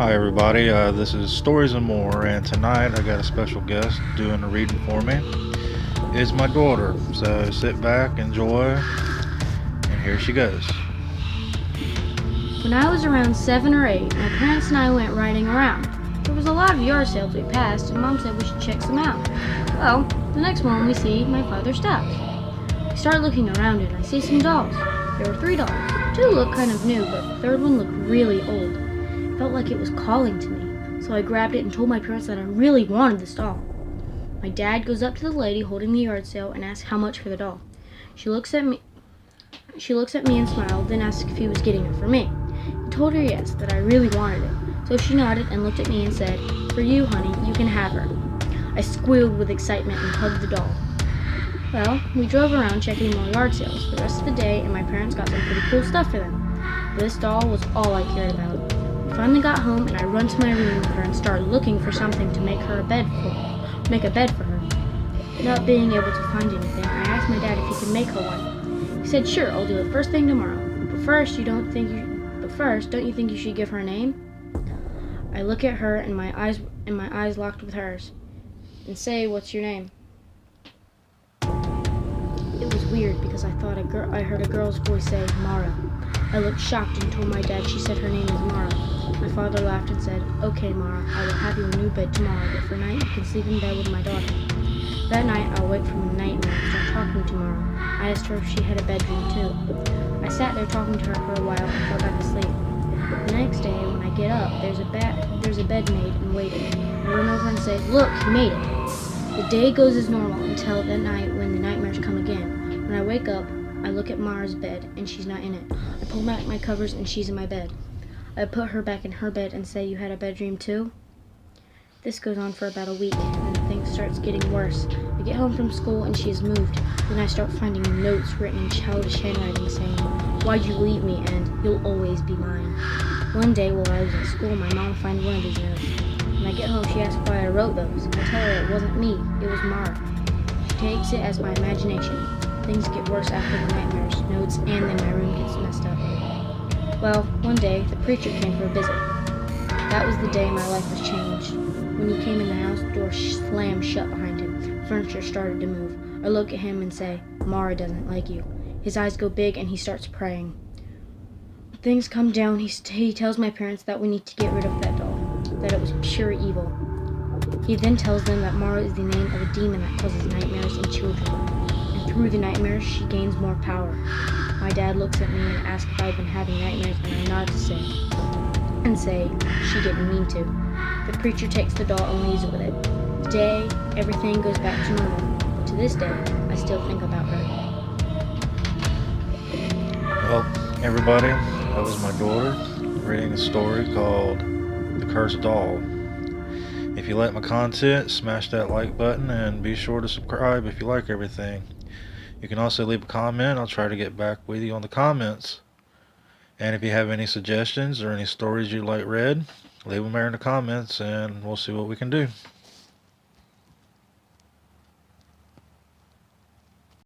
Hi everybody, this is Stories and More, and tonight I got a special guest doing the reading for me. It's my daughter, so sit back, enjoy, and here she goes. When I was around 7 or 8, my parents and I went riding around. There was a lot of yard sales we passed, and Mom said we should check some out. Well, the next one we see, my father stops. We start looking around and I see some dolls. There were 3 dolls. 2 looked kind of new, but the third one looked really old. It felt like it was calling to me, so I grabbed it and told my parents that I really wanted this doll. My dad goes up to the lady holding the yard sale and asks how much for the doll. She looks at me and smiled, then asked if he was getting it for me. He told her yes, that I really wanted it. So she nodded and looked at me and said, "For you, honey, you can have her." I squealed with excitement and hugged the doll. Well, we drove around checking more yard sales for the rest of the day, and my parents got some pretty cool stuff for them. This doll was all I cared about. We finally got home, and I run to my room with her and started looking for something to make a bed for her. Not being able to find anything, I asked my dad if he could make her one. He said, "Sure, I'll do it first thing tomorrow. But first, don't you think you should give her a name?" I look at her and my eyes locked with hers and say, "What's your name?" It was weird because I heard a girl's voice say Mara. I looked shocked and told my dad she said her name is Mara. My father laughed and said, "Okay, Mara, I will have you a new bed tomorrow, but for night you can sleep in bed with my daughter." That night I wake from a nightmare and start talking to Mara. I asked her if she had a bedroom too. I sat there talking to her for a while and fell back asleep. The next day, when I get up, there's a bed made and waiting. I run over and say, "Look, he made it." The day goes as normal until that night when the nightmares come again. When I wake up, I look at Mara's bed and she's not in it. I pull back my covers and she's in my bed. I put her back in her bed and say, "You had a bedroom too?" This goes on for about a week, and then things starts getting worse. I get home from school and she has moved. Then I start finding notes written in childish handwriting saying, "Why'd you leave me?" and "You'll always be mine." One day while I was at school, my mom finds one of these notes. When I get home, she asks why I wrote those. I tell her it wasn't me, it was Mara. She takes it as my imagination. Things get worse after the nightmares, notes, and then my room gets messed up. Well, one day, the preacher came for a visit. That was the day my life was changed. When he came in the house, the door slammed shut behind him. Furniture started to move. I look at him and say, "Mara doesn't like you." His eyes go big and he starts praying. When things come down, he tells my parents that we need to get rid of that doll, that it was pure evil. He then tells them that Mara is the name of a demon that causes nightmares in children. And through the nightmares, she gains more power. My dad looks at me and asks if I've been having nightmares, and I nod to say she didn't mean to. The preacher takes the doll and leaves it with it. Today, everything goes back to normal. But to this day, I still think about her. Well, everybody, that was my daughter reading a story called The Cursed Doll. If you like my content, smash that like button and be sure to subscribe if you like everything. You can also leave a comment. I'll try to get back with you on the comments. And if you have any suggestions or any stories you'd like read, leave them there in the comments and we'll see what we can do.